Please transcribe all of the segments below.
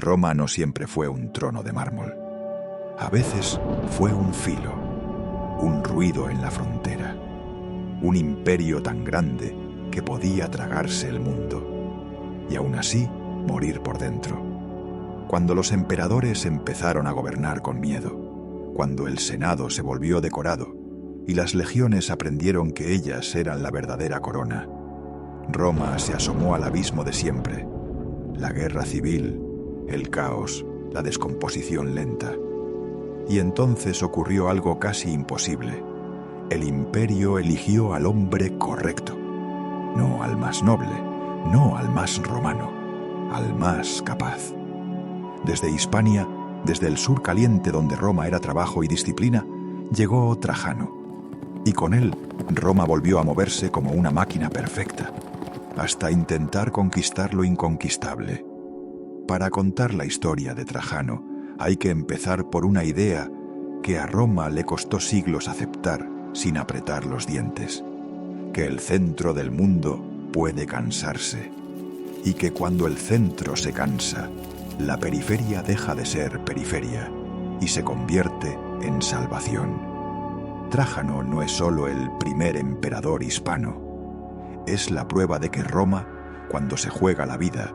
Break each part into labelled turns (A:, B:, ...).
A: Roma no siempre fue un trono de mármol. A veces fue un filo, un ruido en la frontera, un imperio tan grande que podía tragarse el mundo, y aún así morir por dentro. Cuando los emperadores empezaron a gobernar con miedo, cuando el Senado se volvió decorado y las legiones aprendieron que ellas eran la verdadera corona, Roma se asomó al abismo de siempre: la guerra civil, el caos, la descomposición lenta. Y entonces ocurrió algo casi imposible. El imperio eligió al hombre correcto, no al más noble, no al más romano, al más capaz. Desde Hispania, desde el sur caliente donde Roma era trabajo y disciplina, llegó Trajano. Y con él, Roma volvió a moverse como una máquina perfecta, hasta intentar conquistar lo inconquistable. Para contar la historia de Trajano, hay que empezar por una idea que a Roma le costó siglos aceptar sin apretar los dientes: que el centro del mundo puede cansarse, y que cuando el centro se cansa, la periferia deja de ser periferia y se convierte en salvación. Trajano no es solo el primer emperador hispano, es la prueba de que Roma, cuando se juega la vida,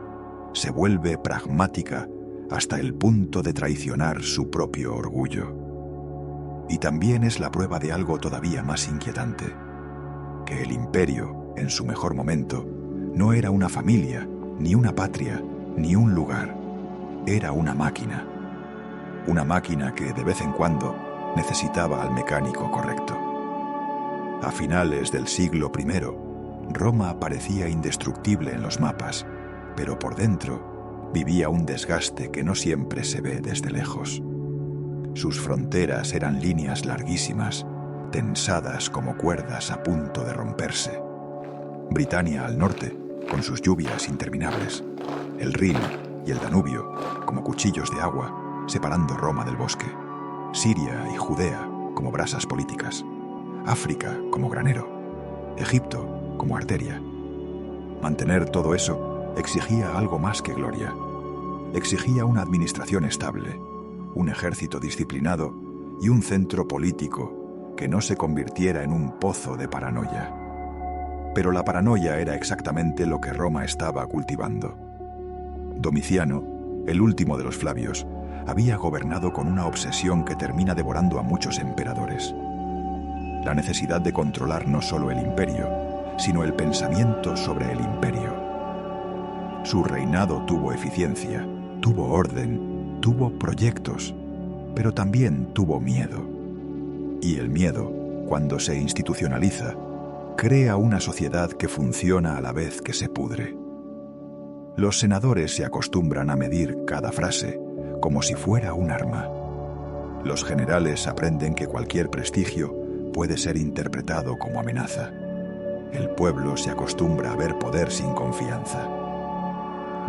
A: se vuelve pragmática hasta el punto de traicionar su propio orgullo. Y también es la prueba de algo todavía más inquietante: que el imperio, en su mejor momento, no era una familia, ni una patria, ni un lugar. Era una máquina que de vez en cuando necesitaba al mecánico correcto. A finales del siglo I, Roma parecía indestructible en los mapas, pero por dentro vivía un desgaste que no siempre se ve desde lejos. Sus fronteras eran líneas larguísimas, tensadas como cuerdas a punto de romperse. Britania al norte, con sus lluvias interminables. El Rin y el Danubio, como cuchillos de agua, separando Roma del bosque. Siria y Judea, como brasas políticas. África, como granero. Egipto, como arteria. Mantener todo eso exigía algo más que gloria. Exigía una administración estable, un ejército disciplinado y un centro político que no se convirtiera en un pozo de paranoia. Pero la paranoia era exactamente lo que Roma estaba cultivando. Domiciano, el último de los Flavios, había gobernado con una obsesión que termina devorando a muchos emperadores. La necesidad de controlar no solo el imperio, sino el pensamiento sobre el imperio. Su reinado tuvo eficiencia, tuvo orden, tuvo proyectos, pero también tuvo miedo. Y el miedo, cuando se institucionaliza, crea una sociedad que funciona a la vez que se pudre. Los senadores se acostumbran a medir cada frase como si fuera un arma. Los generales aprenden que cualquier prestigio puede ser interpretado como amenaza. El pueblo se acostumbra a ver poder sin confianza.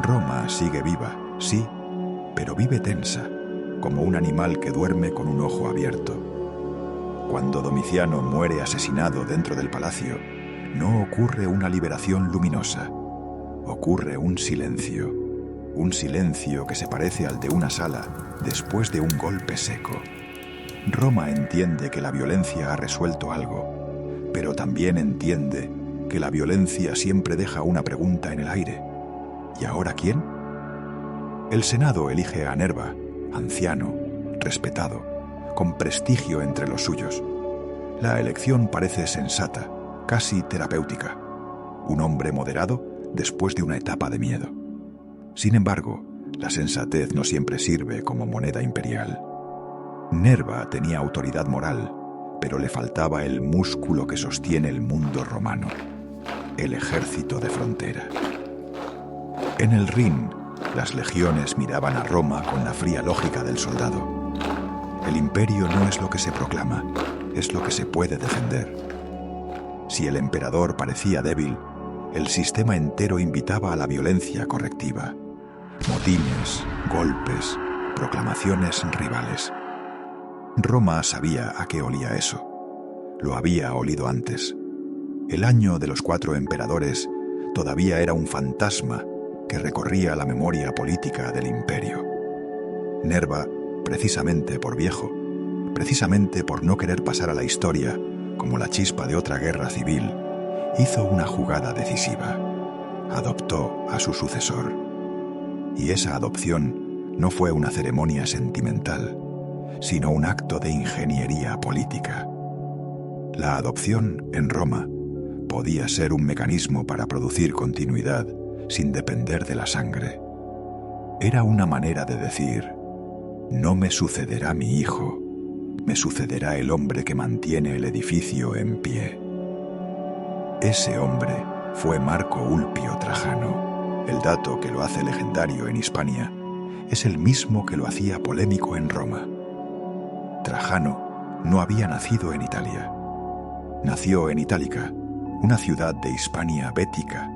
A: Roma sigue viva, sí, pero vive tensa, como un animal que duerme con un ojo abierto. Cuando Domiciano muere asesinado dentro del palacio, no ocurre una liberación luminosa. Ocurre un silencio que se parece al de una sala después de un golpe seco. Roma entiende que la violencia ha resuelto algo, pero también entiende que la violencia siempre deja una pregunta en el aire. ¿Y ahora quién? El Senado elige a Nerva, anciano, respetado, con prestigio entre los suyos. La elección parece sensata, casi terapéutica. Un hombre moderado después de una etapa de miedo. Sin embargo, la sensatez no siempre sirve como moneda imperial. Nerva tenía autoridad moral, pero le faltaba el músculo que sostiene el mundo romano: el ejército de frontera. En el Rin, las legiones miraban a Roma con la fría lógica del soldado. El imperio no es lo que se proclama, es lo que se puede defender. Si el emperador parecía débil, el sistema entero invitaba a la violencia correctiva. Motines, golpes, proclamaciones rivales. Roma sabía a qué olía eso. Lo había olido antes. El año de los 4 emperadores todavía era un fantasma que recorría la memoria política del imperio. Nerva, precisamente por viejo, precisamente por no querer pasar a la historia como la chispa de otra guerra civil, hizo una jugada decisiva. Adoptó a su sucesor. Y esa adopción no fue una ceremonia sentimental, sino un acto de ingeniería política. La adopción en Roma podía ser un mecanismo para producir continuidad sin depender de la sangre. Era una manera de decir: no me sucederá mi hijo, me sucederá el hombre que mantiene el edificio en pie. Ese hombre fue Marco Ulpio Trajano. El dato que lo hace legendario en Hispania es el mismo que lo hacía polémico en Roma. Trajano no había nacido en Italia. Nació en Itálica, una ciudad de Hispania bética,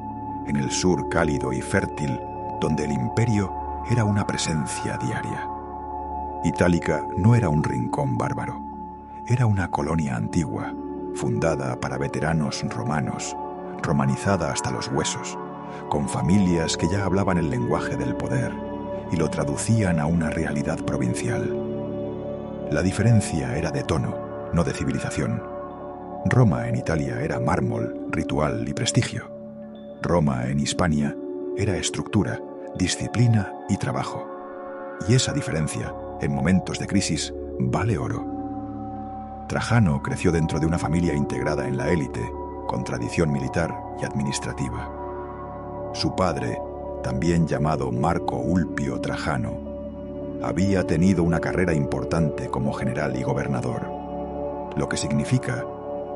A: en el sur cálido y fértil, donde el imperio era una presencia diaria. Itálica no era un rincón bárbaro, era una colonia antigua, fundada para veteranos romanos, romanizada hasta los huesos, con familias que ya hablaban el lenguaje del poder y lo traducían a una realidad provincial. La diferencia era de tono, no de civilización. Roma en Italia era mármol, ritual y prestigio. Roma en Hispania era estructura, disciplina y trabajo. Y esa diferencia, en momentos de crisis, vale oro. Trajano creció dentro de una familia integrada en la élite, con tradición militar y administrativa. Su padre, también llamado Marco Ulpio Trajano, había tenido una carrera importante como general y gobernador, lo que significa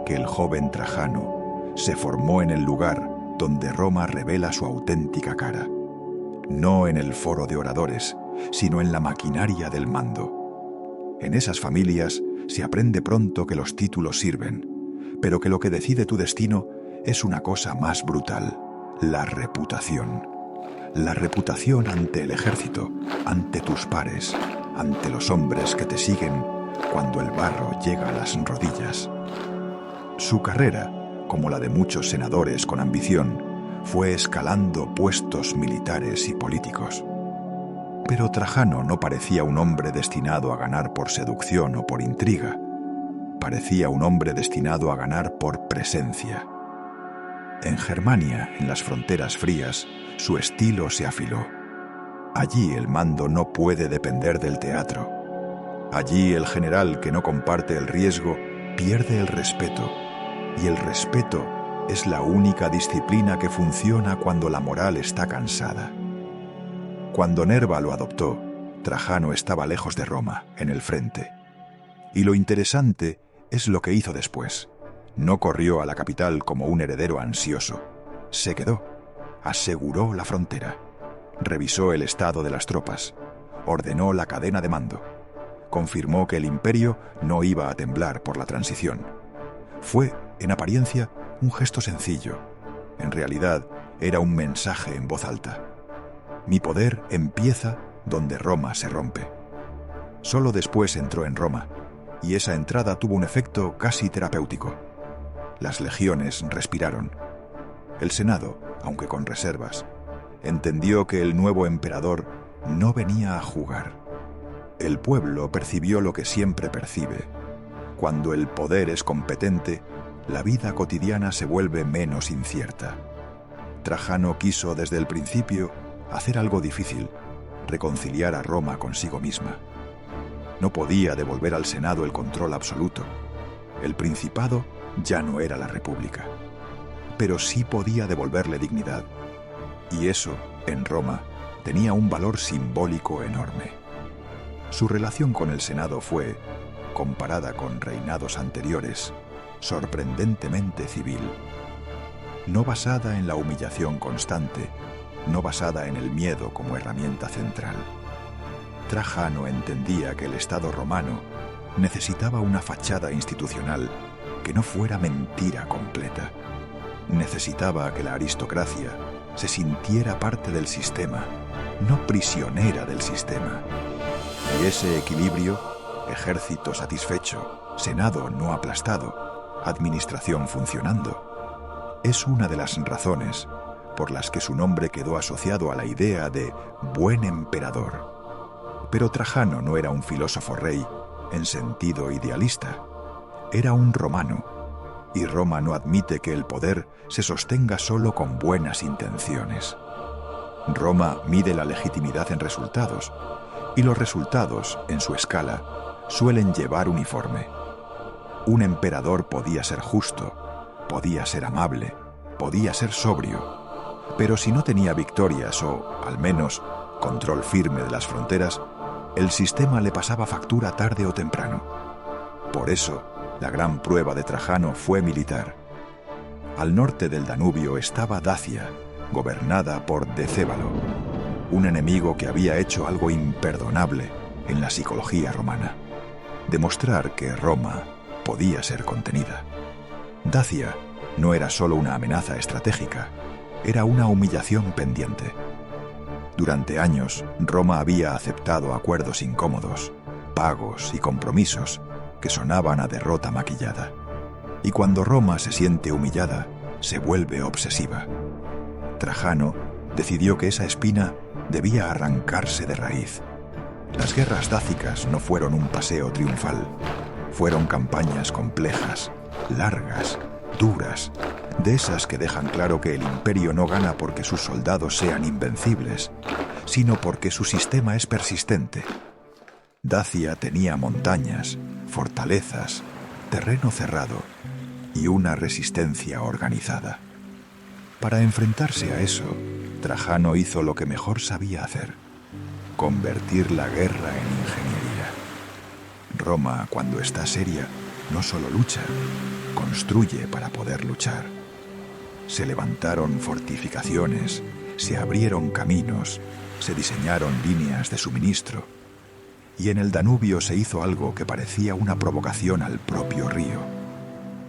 A: que el joven Trajano se formó en el lugar donde Roma revela su auténtica cara, no en el foro de oradores, sino en la maquinaria del mando. En esas familias se aprende pronto que los títulos sirven, pero que lo que decide tu destino es una cosa más brutal: la reputación. La reputación ante el ejército, ante tus pares, ante los hombres que te siguen cuando el barro llega a las rodillas. Su carrera, como la de muchos senadores con ambición, fue escalando puestos militares y políticos. Pero Trajano no parecía un hombre destinado a ganar por seducción o por intriga. Parecía un hombre destinado a ganar por presencia. En Germania, en las fronteras frías, su estilo se afiló. Allí el mando no puede depender del teatro. Allí el general que no comparte el riesgo pierde el respeto, y el respeto es la única disciplina que funciona cuando la moral está cansada. Cuando Nerva lo adoptó, Trajano estaba lejos de Roma, en el frente. Y lo interesante es lo que hizo después. No corrió a la capital como un heredero ansioso. Se quedó, aseguró la frontera, revisó el estado de las tropas, ordenó la cadena de mando, confirmó que el imperio no iba a temblar por la transición. Fue, en apariencia, un gesto sencillo. En realidad, era un mensaje en voz alta. Mi poder empieza donde Roma se rompe. Solo después entró en Roma, y esa entrada tuvo un efecto casi terapéutico. Las legiones respiraron. El Senado, aunque con reservas, entendió que el nuevo emperador no venía a jugar. El pueblo percibió lo que siempre percibe. Cuando el poder es competente, la vida cotidiana se vuelve menos incierta. Trajano quiso desde el principio hacer algo difícil: reconciliar a Roma consigo misma. No podía devolver al Senado el control absoluto. El Principado ya no era la República. Pero sí podía devolverle dignidad. Y eso, en Roma, tenía un valor simbólico enorme. Su relación con el Senado fue, comparada con reinados anteriores, sorprendentemente civil. No basada en la humillación constante, no basada en el miedo como herramienta central. Trajano entendía que el Estado romano necesitaba una fachada institucional que no fuera mentira completa. Necesitaba que la aristocracia se sintiera parte del sistema, no prisionera del sistema. Y ese equilibrio, ejército satisfecho, Senado no aplastado, administración funcionando, es una de las razones por las que su nombre quedó asociado a la idea de buen emperador. Pero Trajano no era un filósofo rey en sentido idealista. Era un romano, y Roma no admite que el poder se sostenga solo con buenas intenciones. Roma mide la legitimidad en resultados, y los resultados, en su escala, suelen llevar uniforme. Un emperador podía ser justo, podía ser amable, podía ser sobrio, pero si no tenía victorias o, al menos, control firme de las fronteras, el sistema le pasaba factura tarde o temprano. Por eso, la gran prueba de Trajano fue militar. Al norte del Danubio estaba Dacia, gobernada por Decébalo, un enemigo que había hecho algo imperdonable en la psicología romana: demostrar que Roma podía ser contenida. Dacia no era solo una amenaza estratégica, era una humillación pendiente. Durante años, Roma había aceptado acuerdos incómodos, pagos y compromisos que sonaban a derrota maquillada. Y cuando Roma se siente humillada, se vuelve obsesiva. Trajano decidió que esa espina debía arrancarse de raíz. Las guerras dácicas no fueron un paseo triunfal, fueron campañas complejas, largas, duras, de esas que dejan claro que el imperio no gana porque sus soldados sean invencibles, sino porque su sistema es persistente. Dacia tenía montañas, fortalezas, terreno cerrado y una resistencia organizada. Para enfrentarse a eso, Trajano hizo lo que mejor sabía hacer: convertir la guerra en ingeniería. Roma, cuando está seria, no solo lucha, construye para poder luchar. Se levantaron fortificaciones, se abrieron caminos, se diseñaron líneas de suministro. Y en el Danubio se hizo algo que parecía una provocación al propio río: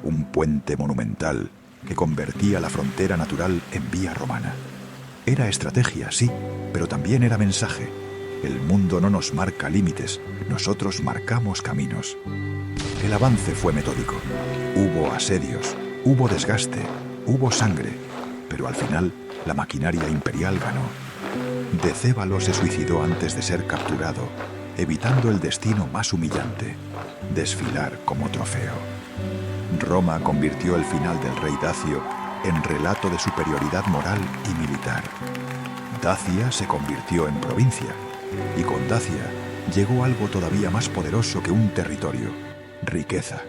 A: un puente monumental que convertía la frontera natural en vía romana. Era estrategia, sí, pero también era mensaje. El mundo no nos marca límites, nosotros marcamos caminos. El avance fue metódico. Hubo asedios, hubo desgaste, hubo sangre, pero al final la maquinaria imperial ganó. Decébalo se suicidó antes de ser capturado, evitando el destino más humillante: desfilar como trofeo. Roma convirtió el final del rey Dacio en relato de superioridad moral y militar. Dacia se convirtió en provincia, y con Dacia llegó algo todavía más poderoso que un territorio: riqueza.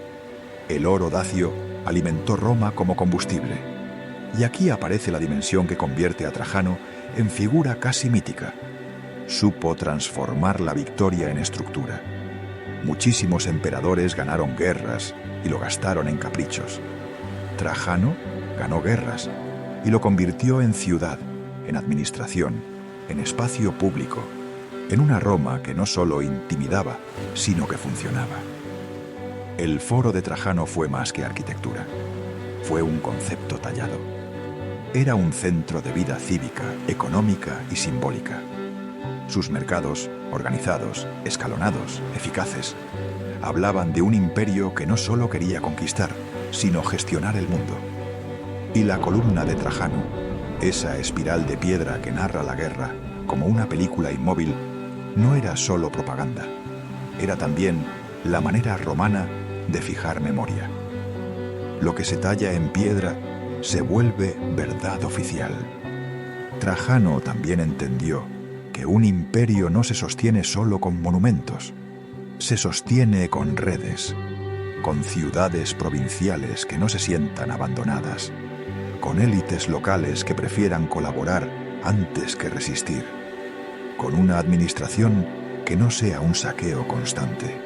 A: El oro dacio alimentó Roma como combustible. Y aquí aparece la dimensión que convierte a Trajano en figura casi mítica. Supo transformar la victoria en estructura. Muchísimos emperadores ganaron guerras y lo gastaron en caprichos. Trajano ganó guerras y lo convirtió en ciudad, en administración, en espacio público, en una Roma que no solo intimidaba, sino que funcionaba. El Foro de Trajano fue más que arquitectura. Fue un concepto tallado. Era un centro de vida cívica, económica y simbólica. Sus mercados, organizados, escalonados, eficaces, hablaban de un imperio que no solo quería conquistar, sino gestionar el mundo. Y la columna de Trajano, esa espiral de piedra que narra la guerra como una película inmóvil, no era solo propaganda. Era también la manera romana de fijar memoria. Lo que se talla en piedra se vuelve verdad oficial. Trajano también entendió que un imperio no se sostiene solo con monumentos. Se sostiene con redes, con ciudades provinciales que no se sientan abandonadas, con élites locales que prefieran colaborar antes que resistir, con una administración que no sea un saqueo constante.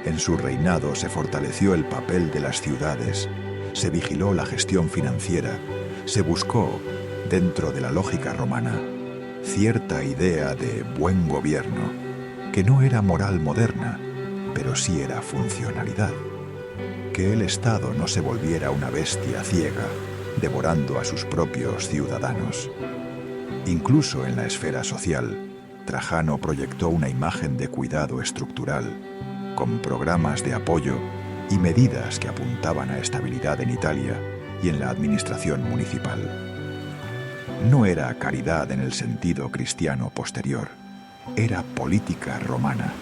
A: En su reinado se fortaleció el papel de las ciudades, se vigiló la gestión financiera, se buscó, dentro de la lógica romana, cierta idea de buen gobierno, que no era moral moderna, pero sí era funcionalidad. Que el Estado no se volviera una bestia ciega, devorando a sus propios ciudadanos. Incluso en la esfera social, Trajano proyectó una imagen de cuidado estructural, con programas de apoyo y medidas que apuntaban a estabilidad en Italia y en la administración municipal. No era caridad en el sentido cristiano posterior, era política romana: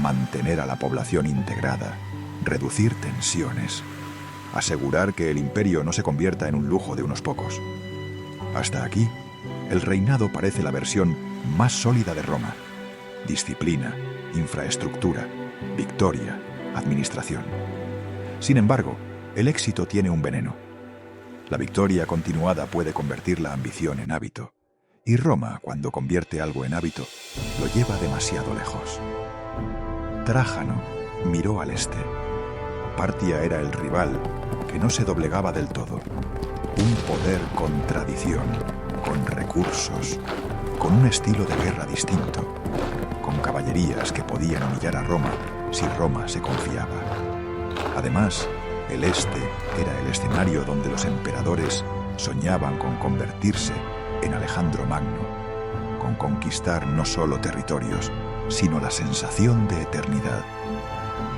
A: mantener a la población integrada, reducir tensiones, asegurar que el imperio no se convierta en un lujo de unos pocos. Hasta aquí, el reinado parece la versión más sólida de Roma: disciplina, infraestructura, victoria, administración. Sin embargo, el éxito tiene un veneno. La victoria continuada puede convertir la ambición en hábito, y Roma, cuando convierte algo en hábito, lo lleva demasiado lejos. Trajano miró al este. Partia era el rival, que no se doblegaba del todo. Un poder con tradición, con recursos, con un estilo de guerra distinto, con caballerías que podían humillar a Roma si Roma se confiaba. Además, el este era el escenario donde los emperadores soñaban con convertirse en Alejandro Magno, con conquistar no solo territorios, sino la sensación de eternidad.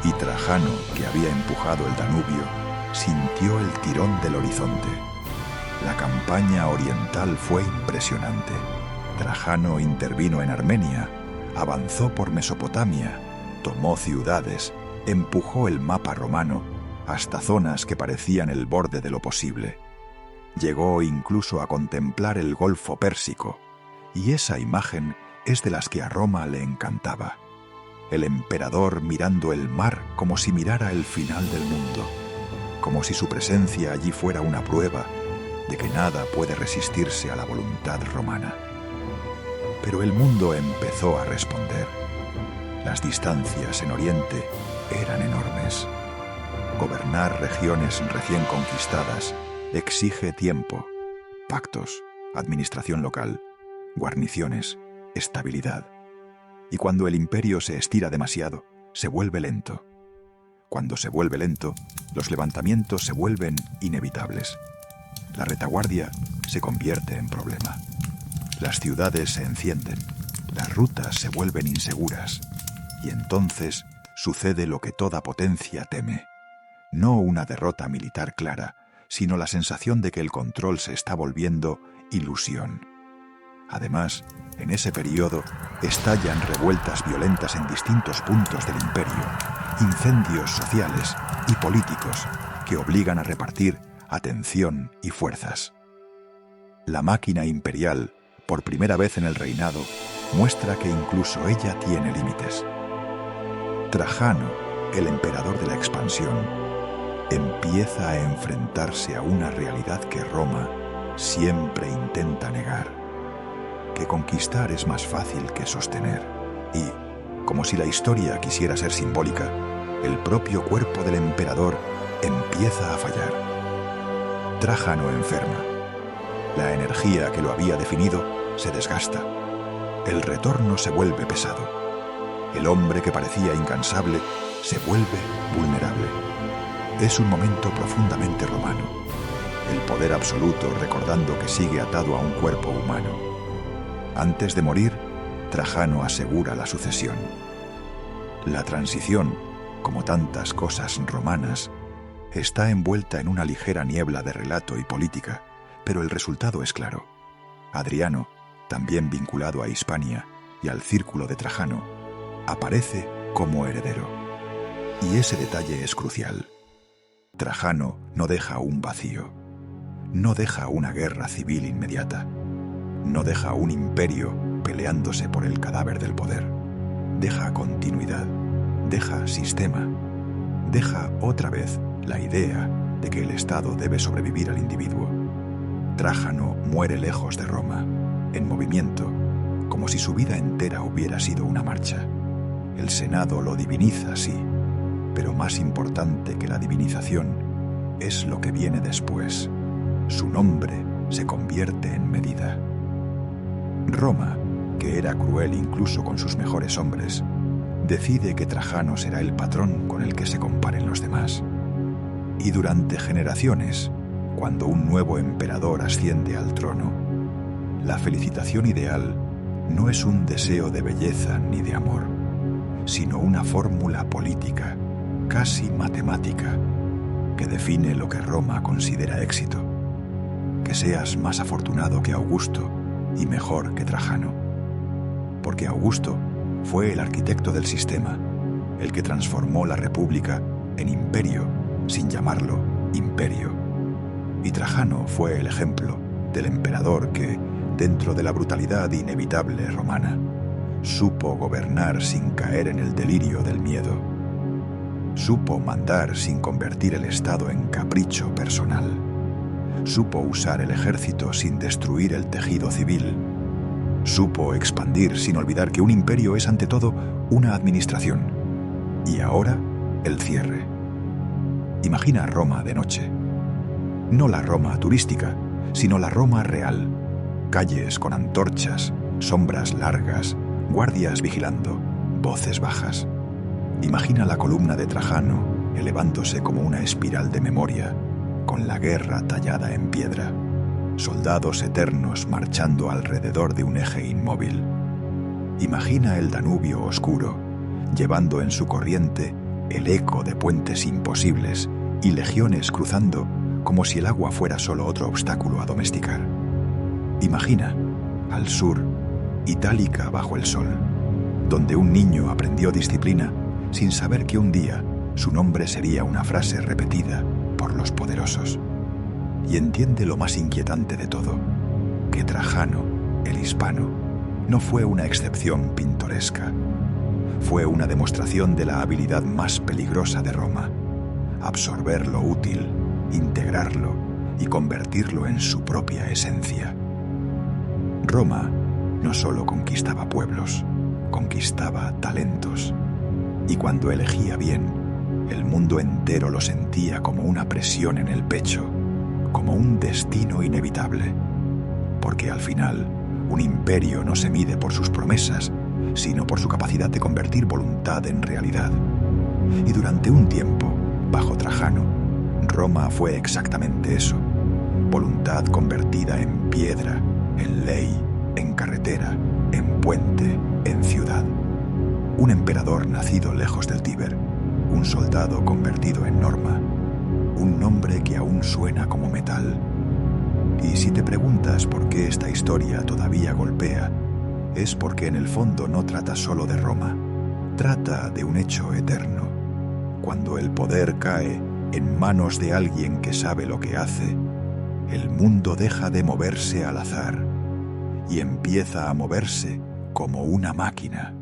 A: Y Trajano, que había empujado el Danubio, sintió el tirón del horizonte. La campaña oriental fue impresionante. Trajano intervino en Armenia, avanzó por Mesopotamia, tomó ciudades, empujó el mapa romano hasta zonas que parecían el borde de lo posible. Llegó incluso a contemplar el Golfo Pérsico, y esa imagen es de las que a Roma le encantaba. El emperador mirando el mar como si mirara el final del mundo, como si su presencia allí fuera una prueba de que nada puede resistirse a la voluntad romana. Pero el mundo empezó a responder. Las distancias en Oriente eran enormes. Gobernar regiones recién conquistadas exige tiempo, pactos, administración local, guarniciones, estabilidad. Y cuando el imperio se estira demasiado, se vuelve lento. Cuando se vuelve lento, los levantamientos se vuelven inevitables. La retaguardia se convierte en problema. Las ciudades se encienden, las rutas se vuelven inseguras, y entonces sucede lo que toda potencia teme. No una derrota militar clara, sino la sensación de que el control se está volviendo ilusión. Además, en ese periodo estallan revueltas violentas en distintos puntos del imperio, incendios sociales y políticos que obligan a repartir atención y fuerzas. La máquina imperial, por primera vez en el reinado, muestra que incluso ella tiene límites. Trajano, el emperador de la expansión, empieza a enfrentarse a una realidad que Roma siempre intenta negar: que conquistar es más fácil que sostener. Y, como si la historia quisiera ser simbólica, el propio cuerpo del emperador empieza a fallar. Trajano enferma. La energía que lo había definido se desgasta. El retorno se vuelve pesado. El hombre que parecía incansable se vuelve vulnerable. Es un momento profundamente romano. El poder absoluto recordando que sigue atado a un cuerpo humano. Antes de morir, Trajano asegura la sucesión. La transición, como tantas cosas romanas, está envuelta en una ligera niebla de relato y política, pero el resultado es claro. Adriano, también vinculado a Hispania y al círculo de Trajano, aparece como heredero. Y ese detalle es crucial. Trajano no deja un vacío, no deja una guerra civil inmediata, no deja un imperio peleándose por el cadáver del poder. Deja continuidad, deja sistema, deja otra vez la idea de que el Estado debe sobrevivir al individuo. Trajano muere lejos de Roma, en movimiento, como si su vida entera hubiera sido una marcha. El Senado lo diviniza, sí, pero más importante que la divinización es lo que viene después. Su nombre se convierte en medida. Roma, que era cruel incluso con sus mejores hombres, decide que Trajano será el patrón con el que se comparen los demás. Y durante generaciones, cuando un nuevo emperador asciende al trono, la felicitación ideal no es un deseo de belleza ni de amor, sino una fórmula política, casi matemática, que define lo que Roma considera éxito: que seas más afortunado que Augusto y mejor que Trajano. porque Augusto fue el arquitecto del sistema, el que transformó la república en imperio sin llamarlo imperio. Y Trajano fue el ejemplo del emperador que, dentro de la brutalidad inevitable romana, supo gobernar sin caer en el delirio del miedo. Supo mandar sin convertir el Estado en capricho personal. Supo usar el ejército sin destruir el tejido civil. Supo expandir sin olvidar que un imperio es ante todo una administración. Y ahora, el cierre. Imagina Roma de noche. No la Roma turística, sino la Roma real. Calles con antorchas, sombras largas, guardias vigilando, voces bajas. Imagina la columna de Trajano elevándose como una espiral de memoria, con la guerra tallada en piedra. Soldados eternos marchando alrededor de un eje inmóvil. Imagina el Danubio oscuro, llevando en su corriente el eco de puentes imposibles y legiones cruzando como si el agua fuera solo otro obstáculo a domesticar. Imagina, al sur, Itálica bajo el sol, donde un niño aprendió disciplina sin saber que un día su nombre sería una frase repetida por los poderosos. Y entiende lo más inquietante de todo, que Trajano, el hispano, no fue una excepción pintoresca. Fue una demostración de la habilidad más peligrosa de Roma: absorber lo útil, integrarlo y convertirlo en su propia esencia. Roma no solo conquistaba pueblos, conquistaba talentos. Y cuando elegía bien, el mundo entero lo sentía como una presión en el pecho, como un destino inevitable. Porque al final, un imperio no se mide por sus promesas, sino por su capacidad de convertir voluntad en realidad. Y durante un tiempo, bajo Trajano, Roma fue exactamente eso: voluntad convertida en piedra, en ley, en carretera, en puente, en ciudad. Un emperador nacido lejos del Tíber, un soldado convertido en norma, un nombre que aún suena como metal. Y si te preguntas por qué esta historia todavía golpea, es porque en el fondo no trata solo de Roma, trata de un hecho eterno. Cuando el poder cae en manos de alguien que sabe lo que hace, el mundo deja de moverse al azar y empieza a moverse como una máquina.